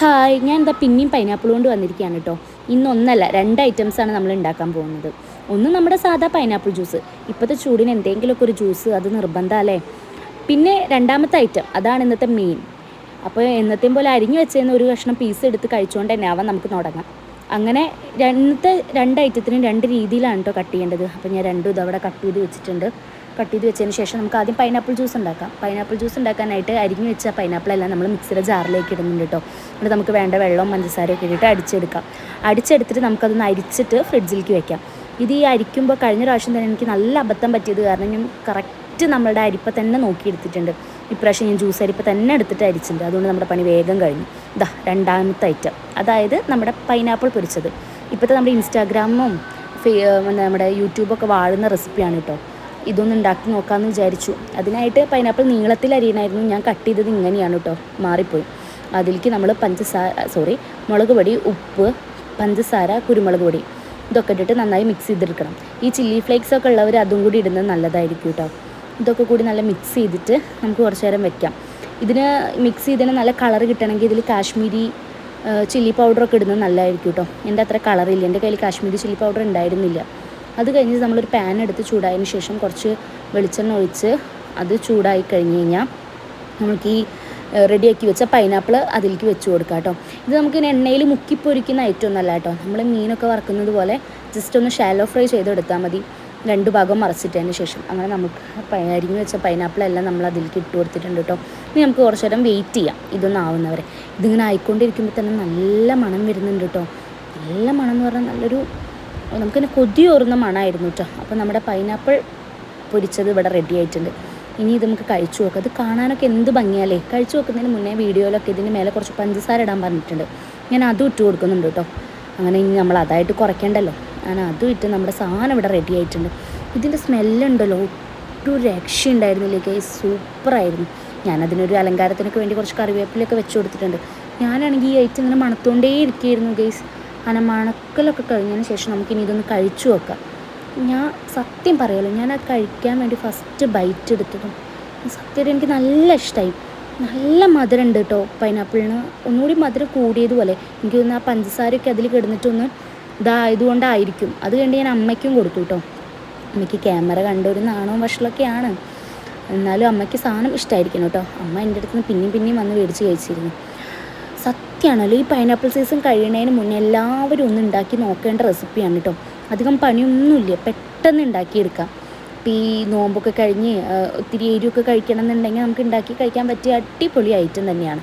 Hi, ഞാൻ എന്താ പിന്നെയും പൈനാപ്പിൾ കൊണ്ട് വന്നിരിക്കുകയാണ് കേട്ടോ. ഇന്നൊന്നല്ല 2 ഐറ്റംസാണ് നമ്മൾ ഉണ്ടാക്കാൻ പോകുന്നത്. ഒന്ന് നമ്മുടെ സാധാ പൈനാപ്പിൾ ജ്യൂസ്. ഇപ്പോഴത്തെ ചൂടിന് എന്തെങ്കിലുമൊക്കെ ഒരു ജ്യൂസ് അത് നിർബന്ധമല്ലേ. പിന്നെ രണ്ടാമത്തെ ഐറ്റം, അതാണ് ഇന്നത്തെ മെയിൻ. അപ്പോൾ എന്നത്തെയും പോലെ അരിഞ്ഞു വെച്ചതെന്ന് ഒരു കഷ്ണം പീസ് എടുത്ത് കഴിച്ചുകൊണ്ട് തന്നെ ആവാം നമുക്ക് തുടങ്ങാം. അങ്ങനെ ഇന്നത്തെ 2 ഐറ്റത്തിനും 2 രീതിയിലാണ് കേട്ടോ കട്ട് ചെയ്യേണ്ടത്. അപ്പോൾ ഞാൻ രണ്ടും ഇതവിടെ കട്ട് ചെയ്ത് വെച്ചിട്ടുണ്ട്. കട്ട് ചെയ്ത് വെച്ചതിന് ശേഷം നമുക്ക് ആദ്യം പൈനാപ്പിൾ ജ്യൂസ് ഉണ്ടാക്കാം. പൈനാപ്പിൾ ജ്യൂസ് ഉണ്ടാക്കാനായിട്ട് അരിഞ്ഞു വെച്ച പൈനാപ്പിളെല്ലാം നമ്മൾ മിക്സിയുടെ ജാറിലേക്ക് ഇടുന്നുണ്ട് കേട്ടോ. എന്നിട്ട് നമുക്ക് വേണ്ട വെള്ളവും പഞ്ചസാരയൊക്കെ ഇട്ടിട്ട് അടിച്ചെടുക്കാം. അടിച്ചെടുത്തിട്ട് നമുക്കതൊന്ന് അരിച്ചിട്ട് ഫ്രിഡ്ജിലേക്ക് വെക്കാം. ഇത് ഈ അരിക്കുമ്പോൾ കഴിഞ്ഞ പ്രാവശ്യം തന്നെ എനിക്ക് നല്ല അബദ്ധം പറ്റിയത് കാരണം ഞാൻ കറക്റ്റ് നമ്മളുടെ അരിപ്പ തന്നെ നോക്കിയെടുത്തിട്ടുണ്ട്. ഇപ്രാവശ്യം ഞാൻ ജ്യൂസ് അരിപ്പ തന്നെ എടുത്തിട്ട് അരിച്ചിട്ടുണ്ട്. അതുകൊണ്ട് നമ്മുടെ പണി വേഗം കഴിഞ്ഞു. ഇതാ രണ്ടാമത്തെ ഐറ്റം, അതായത് നമ്മുടെ പൈനാപ്പിൾ പൊരിച്ചത്. ഇപ്പോഴത്തെ നമ്മുടെ ഇൻസ്റ്റാഗ്രാമും നമ്മുടെ യൂട്യൂബൊക്കെ വാഴുന്ന റെസിപ്പിയാണ് കേട്ടോ. ഇതൊന്നും ഉണ്ടാക്കി നോക്കാമെന്ന് വിചാരിച്ചു. അതിനായിട്ട് പൈനാപ്പിൾ നീളത്തിൽ അരിയണമായിരുന്നു. ഞാൻ കട്ട് ചെയ്തത് ഇങ്ങനെയാണ് കേട്ടോ, മാറിപ്പോയി. അതിലേക്ക് നമ്മൾ മുളക് പൊടി, ഉപ്പ്, പഞ്ചസാര, കുരുമുളക് പൊടി ഇതൊക്കെ ഇട്ടിട്ട് നന്നായി മിക്സ് ചെയ്തെടുക്കണം. ഈ ചില്ലി ഫ്ലേക്സൊക്കെ ഉള്ളവർ അതും കൂടി ഇടുന്നത് നല്ലതായിരിക്കും കേട്ടോ. ഇതൊക്കെ കൂടി നല്ല മിക്സ് ചെയ്തിട്ട് നമുക്ക് കുറച്ച് നേരം വെക്കാം. ഇതിന് മിക്സ് ചെയ്തതിന് നല്ല കളർ കിട്ടണമെങ്കിൽ ഇതിൽ കാശ്മീരി ചില്ലി പൗഡറൊക്കെ ഇടുന്നത് നല്ലതായിരിക്കും കേട്ടോ. എൻ്റെ അത്ര കളറില്ല, എൻ്റെ കയ്യിൽ കാശ്മീരി ചില്ലി പൗഡർ ഉണ്ടായിരുന്നില്ല. അത് കഴിഞ്ഞ് നമ്മളൊരു പാൻ എടുത്ത് ചൂടായതിന് ശേഷം കുറച്ച് വെളിച്ചെണ്ണ ഒഴിച്ച് അത് ചൂടായി കഴിഞ്ഞ് കഴിഞ്ഞാൽ നമുക്ക് ഈ റെഡിയാക്കി വെച്ച പൈനാപ്പിൾ അതിലേക്ക് വെച്ച് കൊടുക്കാം കേട്ടോ. ഇത് നമുക്ക് എണ്ണയിൽ മുക്കിപ്പൊരിക്കുന്ന ഐറ്റം ഒന്നല്ല കേട്ടോ. നമ്മൾ മീനൊക്കെ വറക്കുന്നത് പോലെ ജസ്റ്റ് ഒന്ന് ഷാലോ ഫ്രൈ ചെയ്തെടുത്താൽ മതി, 2 ഭാഗം മറച്ചിട്ടതിന് ശേഷം. അങ്ങനെ നമുക്ക് അരിഞ്ഞ് വെച്ച പൈനാപ്പിളെല്ലാം നമ്മൾ അതിലേക്ക് ഇട്ട് കൊടുത്തിട്ടുണ്ട് കേട്ടോ. ഇനി നമുക്ക് കുറച്ച് നേരം വെയിറ്റ് ചെയ്യാം ഇതൊന്നും ആവുന്നവരെ. ഇതിങ്ങനെ ആയിക്കൊണ്ടിരിക്കുമ്പോൾ തന്നെ നല്ല മണം വരുന്നുണ്ട് കേട്ടോ. നല്ല മണം എന്ന് പറഞ്ഞാൽ നല്ലൊരു നമുക്കിങ്ങനെ കൊതിയോറുന്ന മണമായിരുന്നു കേട്ടോ. അപ്പോൾ നമ്മുടെ പൈനാപ്പിൾ പൊരിച്ചത് ഇവിടെ റെഡി ആയിട്ടുണ്ട്. ഇനി ഇത് നമുക്ക് കഴിച്ചു നോക്കാം. ഇത് കാണാനൊക്കെ എന്ത് ഭംഗിയല്ലേ. കഴിച്ചു നോക്കുന്നതിന് മുന്നേ വീഡിയോയിലൊക്കെ ഇതിന് മേലെ കുറച്ച് പഞ്ചസാര ഇടാൻ പറഞ്ഞിട്ടുണ്ട്. ഞാൻ അതും ഇട്ട് കൊടുക്കുന്നുണ്ട് കേട്ടോ. അങ്ങനെ ഇനി നമ്മൾ അതായിട്ട് കുറയ്ക്കേണ്ടല്ലോ. ഞാൻ അതും ഇട്ട് നമ്മുടെ സാധനം ഇവിടെ റെഡി ആയിട്ടുണ്ട്. ഇതിൻ്റെ സ്മെല്ലുണ്ടല്ലോ, ഒട്ടും രക്ഷയുണ്ടായിരുന്നില്ലേ ഗൈസ്, സൂപ്പറായിരുന്നു. ഞാനതിനൊരു അലങ്കാരത്തിനൊക്കെ വേണ്ടി കുറച്ച് കറിവേപ്പിലൊക്കെ വെച്ച് കൊടുത്തിട്ടുണ്ട്. ഞാനാണെങ്കിൽ ഈ ഐറ്റം ഇങ്ങനെ മണത്തോണ്ടേ ഇരിക്കുകയായിരുന്നു ഗൈസ്. അങ്ങനെ മണക്കലൊക്കെ കഴിഞ്ഞതിന് ശേഷം നമുക്കിനി ഇതൊന്ന് കഴിച്ചു നോക്കാം. ഞാൻ സത്യം പറയുമല്ലോ, ഞാൻ ആ കഴിക്കാൻ വേണ്ടി ഫസ്റ്റ് ബൈറ്റ് എടുത്തതും സത്യം എനിക്ക് നല്ല ഇഷ്ടമായി. നല്ല മധുരം ഉണ്ട് കേട്ടോ പൈനാപ്പിളിന്. ഒന്നുകൂടി മധുരം കൂടിയതുപോലെ എനിക്ക് തോന്നുന്നു. ആ പഞ്ചസാരയൊക്കെ അതിൽ കിടന്നിട്ടൊന്ന് ഇതായതുകൊണ്ടായിരിക്കും. അത് കണ്ട് ഞാൻ അമ്മയ്ക്കും കൊടുത്തു കേട്ടോ. അമ്മയ്ക്ക് ക്യാമറ കണ്ടൊരു നാണവും വഷളൊക്കെയാണ്, എന്നാലും അമ്മയ്ക്ക് സാധനം ഇഷ്ടമായിരിക്കണം കേട്ടോ. അമ്മ എൻ്റെ അടുത്ത് നിന്ന് പിന്നെയും വന്ന് മേടിച്ച് കഴിച്ചിരുന്നു. സത്യമാണല്ലോ, ഈ പൈനാപ്പിൾ സീസൺ കഴിയുന്നതിന് മുന്നേ എല്ലാവരും ഒന്ന് ഉണ്ടാക്കി നോക്കേണ്ട റെസിപ്പിയാണ് കേട്ടോ. അധികം പണിയൊന്നുമില്ല, പെട്ടെന്ന് ഉണ്ടാക്കിയെടുക്കാം. ഇപ്പോൾ ഈ നോമ്പൊക്കെ കഴിഞ്ഞ് ഒത്തിരി എരിവൊക്കെ കഴിക്കണം എന്നുണ്ടെങ്കിൽ നമുക്ക് ഉണ്ടാക്കി കഴിക്കാൻ പറ്റിയ അടിപൊളി ഐറ്റം തന്നെയാണ്.